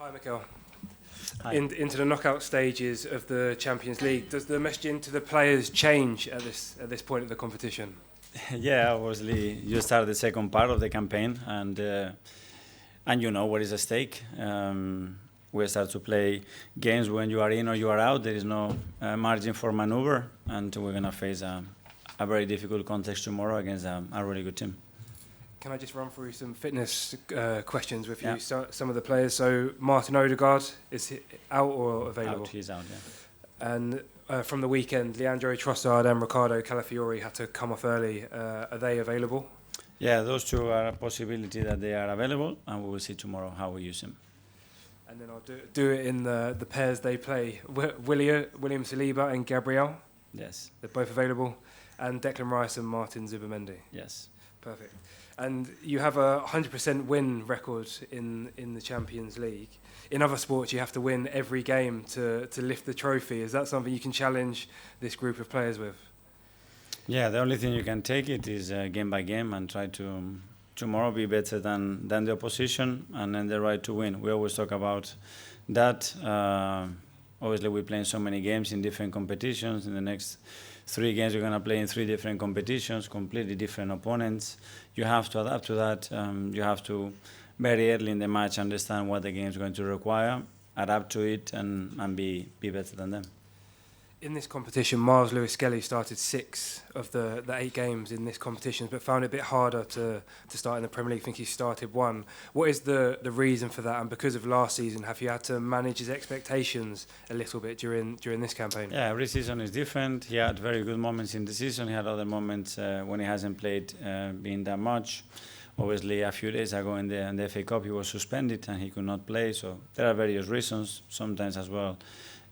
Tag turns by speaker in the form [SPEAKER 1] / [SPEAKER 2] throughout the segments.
[SPEAKER 1] Hi, Mikel.
[SPEAKER 2] Hi.
[SPEAKER 1] Into the knockout stages of the Champions League, does the messaging to the players change at this point of the competition?
[SPEAKER 2] Yeah, obviously you start the second part of the campaign, and you know what is at stake. We start to play games when you are in or you are out. There is no margin for maneuver, and we're gonna face a very difficult contest tomorrow against a really good team.
[SPEAKER 1] Can I just run through some fitness questions with you?
[SPEAKER 2] Yeah.
[SPEAKER 1] So, some of the players. So Martin Odegaard, is he out or available?
[SPEAKER 2] Out, he's out, yeah.
[SPEAKER 1] And from the weekend, Leandro, Trossard and Riccardo Calafiori had to come off early. Are they available?
[SPEAKER 2] Yeah, those two are a possibility that they are available, and we will see tomorrow how we use them.
[SPEAKER 1] And then I'll do it in the pairs they play. William Saliba and Gabriel.
[SPEAKER 2] Yes.
[SPEAKER 1] They're both available. And Declan Rice and Martin Zubimendi.
[SPEAKER 2] Yes.
[SPEAKER 1] Perfect. And you have a 100% win record in the Champions League. In other sports, you have to win every game to lift the trophy. Is that something you can challenge this group of players with?
[SPEAKER 2] Yeah, the only thing you can take it is game by game and try to tomorrow be better than the opposition and then the right to win. We always talk about that. Obviously, we're playing so many games in different competitions. In the next 3 games, we're going to play in 3 different competitions, completely different opponents. You have to adapt to that. You have to, very early in the match, understand what the game is going to require, adapt to it, and be better than them.
[SPEAKER 1] In this competition, Miles Lewis-Skelly started 6 of the 8 games in this competition, but found it a bit harder to start in the Premier League. I think he started 1. What is the reason for that? And because of last season, have you had to manage his expectations a little bit during this campaign?
[SPEAKER 2] Yeah, every season is different. He had very good moments in the season. He had other moments when he hasn't played being that much. Obviously, a few days ago in the FA Cup, he was suspended and he could not play. So there are various reasons. Sometimes as well,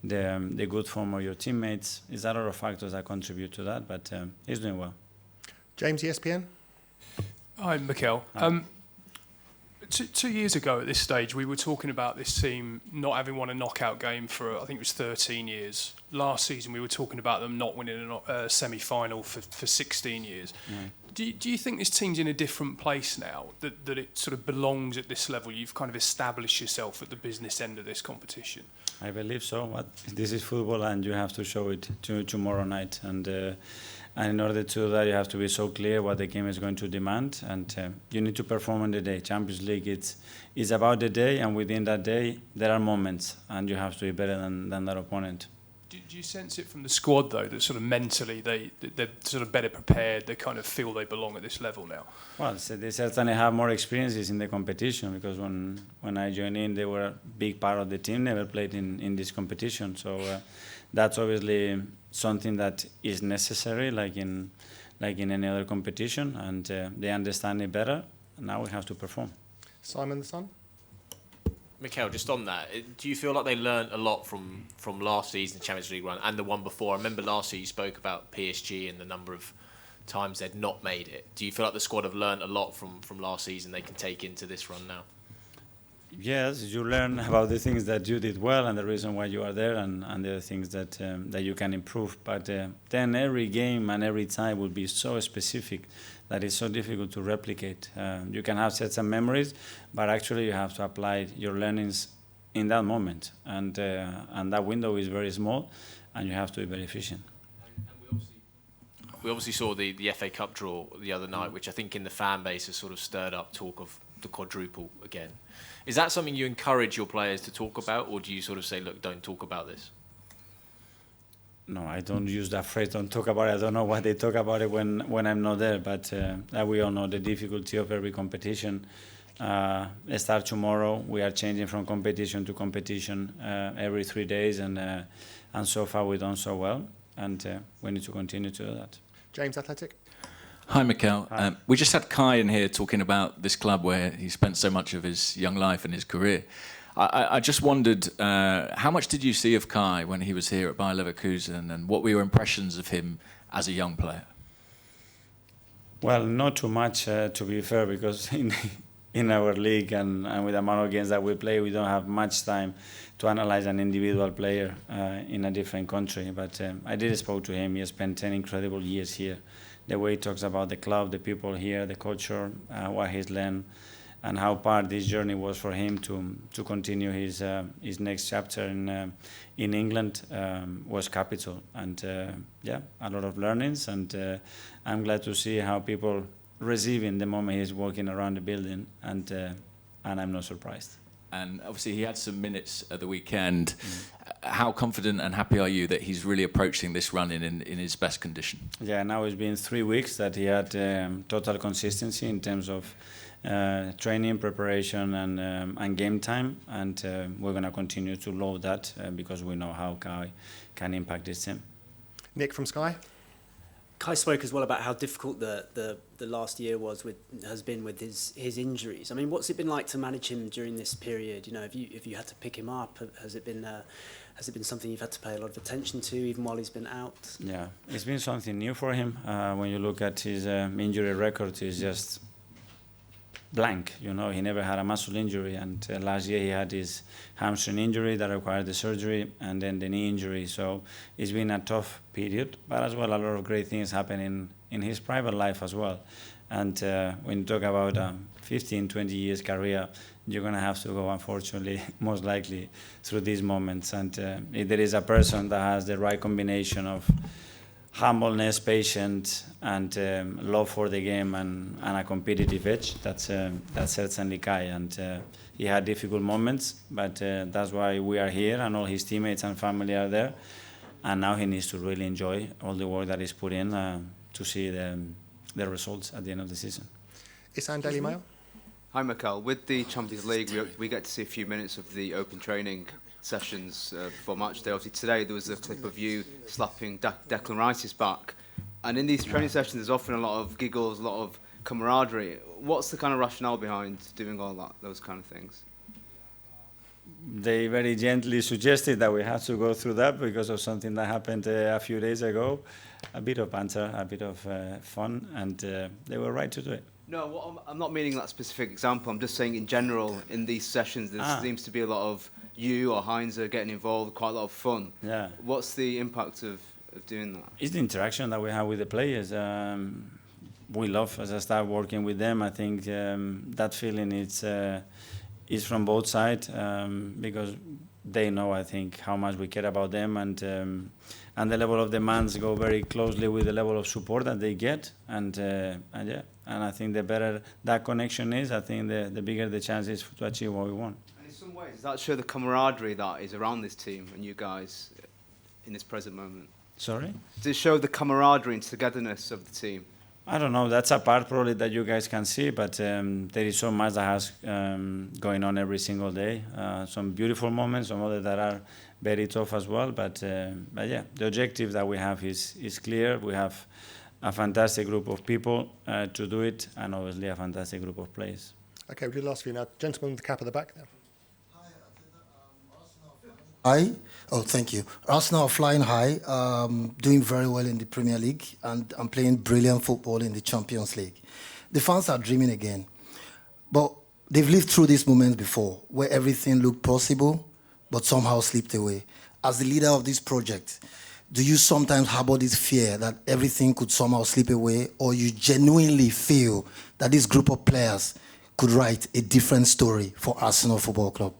[SPEAKER 2] the good form of your teammates. There's a lot of factors that contribute to that, but he's doing well.
[SPEAKER 3] James, ESPN.
[SPEAKER 4] Hi, Mikel.
[SPEAKER 2] Hi.
[SPEAKER 4] 2 years ago at this stage, we were talking about this team not having won a knockout game for, I think it was 13 years. Last season, we were talking about them not winning a semi-final for 16 years.
[SPEAKER 2] Right.
[SPEAKER 4] Do you think this team's in a different place now, that it sort of belongs at this level? You've kind of established yourself at the business end of this competition.
[SPEAKER 2] I believe so. But this is football, and you have to show it tomorrow night. And in order to do that, you have to be so clear what the game is going to demand, and you need to perform on the day. Champions League, it's about the day, and within that day, there are moments, and you have to be better than that opponent.
[SPEAKER 4] Do you sense it from the squad, though, that sort of mentally they're sort of better prepared, they kind of feel they belong at this level now?
[SPEAKER 2] Well, so they certainly have more experiences in the competition, because when I joined in, they were a big part of the team, never played in this competition. So that's obviously something that is necessary, like in any other competition, and they understand it better. And now we have to perform.
[SPEAKER 3] Simon the Sun.
[SPEAKER 5] Mikel, just on that, do you feel like they learned a lot from last season's Champions League run and the one before? I remember last year you spoke about PSG and the number of times they'd not made it. Do you feel like the squad have learned a lot from last season they can take into this run now?
[SPEAKER 2] Yes, you learn about the things that you did well and the reason why you are there, and the things that you can improve. But then every game and every time will be so specific that it's so difficult to replicate. You can have certain memories, but actually you have to apply your learnings in that moment. And that window is very small, and you have to be very efficient.
[SPEAKER 5] We obviously saw the FA Cup draw the other night, which I think in the fan base has sort of stirred up talk of the quadruple again. Is that something you encourage your players to talk about, or do you sort of say, look, don't talk about this?
[SPEAKER 2] No, I don't use that phrase, don't talk about it. I don't know why they talk about it when I'm not there, but we all know the difficulty of every competition. Start tomorrow. We are changing from competition to competition every 3 days, and so far we've done so well, and we need to continue to do that.
[SPEAKER 3] James, Athletic.
[SPEAKER 6] Hi, Mikel.
[SPEAKER 2] Hi.
[SPEAKER 6] We just had Kai in here talking about this club where he spent so much of his young life and his career. I just wondered, how much did you see of Kai when he was here at Bayer Leverkusen, and what were your impressions of him as a young player?
[SPEAKER 2] Well, not too much, to be fair, because in our league and with the amount of games that we play, we don't have much time to analyze an individual player in a different country. But I did spoke to him. He has spent 10 incredible years here. The way he talks about the club, the people here, the culture, what he's learned, and how part this journey was for him to continue his next chapter in England was capital. And a lot of learnings, and I'm glad to see how people receiving the moment he's walking around the building, and I'm not surprised.
[SPEAKER 6] And obviously he had some minutes at the weekend. How confident and happy are you that he's really approaching this run in his best condition?
[SPEAKER 2] Yeah, now it's been 3 weeks that he had total consistency in terms of training, preparation, and game time, and we're going to continue to load that because we know how Kai can impact this team.
[SPEAKER 3] Nick from Sky.
[SPEAKER 7] Kai spoke as well about how difficult the last year has been with his injuries. I mean, what's it been like to manage him during this period? You know, if you had to pick him up, has it been something you've had to pay a lot of attention to, even while he's been out?
[SPEAKER 2] Yeah, it's been something new for him. When you look at his injury record, he's just blank. You know, he never had a muscle injury, and last year he had his hamstring injury that required the surgery, and then the knee injury. So it's been a tough period, but as well a lot of great things happen in his private life as well. And when you talk about 15, 20 years career, you're going to have to go, unfortunately, most likely through these moments. And if there is a person that has the right combination of humbleness, patience, and love for the game, and a competitive edge, that's certainly Kai. And he had difficult moments, but that's why we are here, and all his teammates and family are there. And now he needs to really enjoy all the work that he's put in to see the results at the end of the season.
[SPEAKER 3] Isan, Daily Mail.
[SPEAKER 8] Hi, Mikel. With the Champions League, we get to see a few minutes of the open training sessions before match day. Obviously, today there was a clip of you slapping Declan Rice's back. And in these training sessions, there's often a lot of giggles, a lot of camaraderie. What's the kind of rationale behind doing all that, those kind of things?
[SPEAKER 2] They very gently suggested that we had to go through that because of something that happened a few days ago. A bit of banter, a bit of fun, and they were right to do it.
[SPEAKER 8] No, I'm not meaning that specific example. I'm just saying in general, in these sessions, there seems to be a lot of you or Heinz are getting involved, quite a lot of fun. Yeah. What's the impact of doing that?
[SPEAKER 2] It's the interaction that we have with the players. We love, as I start working with them, I think that feeling is from both sides because they know, I think, how much we care about them, and the level of demands go very closely with the level of support that they get, and I think the better that connection is, I think the bigger the chance is to achieve what we want.
[SPEAKER 8] And in some ways, does that show the camaraderie that is around this team and you guys in this present moment?
[SPEAKER 2] Sorry?
[SPEAKER 8] Does it show the camaraderie and togetherness of the team?
[SPEAKER 2] I don't know. That's a part probably that you guys can see, but there is so much that has going on every single day. Some beautiful moments, some other that are very tough as well. But yeah, the objective that we have is clear. We have a fantastic group of people to do it, and obviously a fantastic group of players.
[SPEAKER 3] Okay, we'll do the last few now. Gentleman with the cap at the back there.
[SPEAKER 9] Hi. Oh, thank you. Arsenal are flying high, doing very well in the Premier League, and playing brilliant football in the Champions League. The fans are dreaming again. But they've lived through these moments before, where everything looked possible, but somehow slipped away. As the leader of this project, do you sometimes harbor this fear that everything could somehow slip away, or you genuinely feel that this group of players could write a different story for Arsenal Football Club?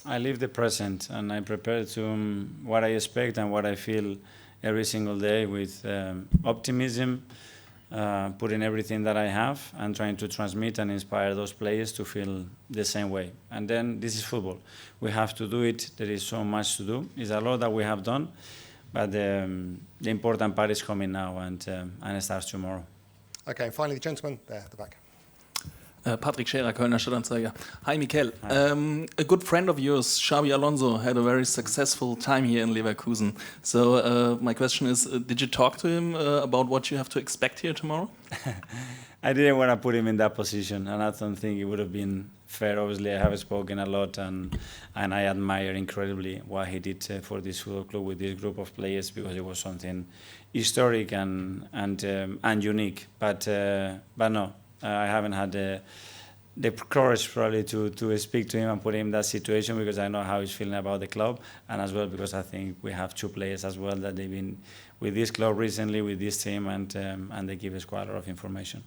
[SPEAKER 2] I live the present, and I prepare to what I expect and what I feel every single day with optimism, putting everything that I have and trying to transmit and inspire those players to feel the same way. And then this is football. We have to do it. There is so much to do. It's a lot that we have done, but the important part is coming now, and it starts tomorrow.
[SPEAKER 3] Okay, and finally the gentleman there at the back.
[SPEAKER 10] Patrick Scherer, Kölner Stadtanzeiger. Hi, Mikel. A good friend of yours, Xabi Alonso, had a very successful time here in Leverkusen. So my question is, did you talk to him about what you have to expect here tomorrow?
[SPEAKER 2] I didn't want to put him in that position, and I don't think it would have been fair. Obviously, I have spoken a lot, and I admire incredibly what he did for this football club with this group of players, because it was something historic and unique. But no. I haven't had the courage probably to speak to him and put him in that situation, because I know how he's feeling about the club, and as well because I think we have two players as well that they've been with this club recently, with this team, and they give us quite a lot of information.